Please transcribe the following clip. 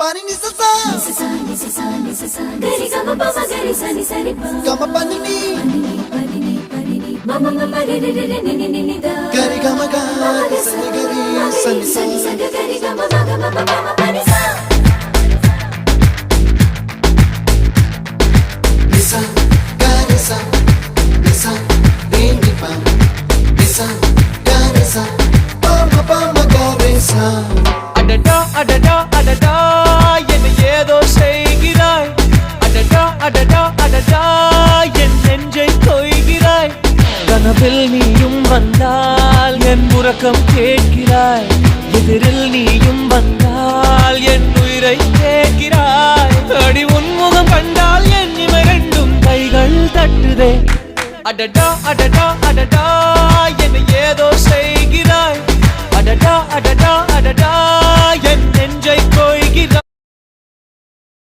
Pani ni sa gari gama pa ma gari sa ni sa ri pa gama pani ni mama mama re re re ni ni ni da gari gama ga sa ni gari sa ni sa gari gama ma pani sa nisa gari sa nisa re ni pa nisa gari sa pa ma gari sa adada adada adada என்ன ஏதோ செய்கிறாய் adada adada adada என் நெஞ்சை கொய்கிறாய் கனவில் நீயும் வந்தால் என் உறக்கம் கேட்கிறாய் எதிரில் நீயும் வந்தால் என் உயிரை கேட்கிறாய் அடி உன்முகம் கண்டால் என் இமை ரெண்டும் கைகள் தட்டுதே adada adada adada என்ன ஏதோ செய்கிறாய் adada adada adada என் நெஞ்சை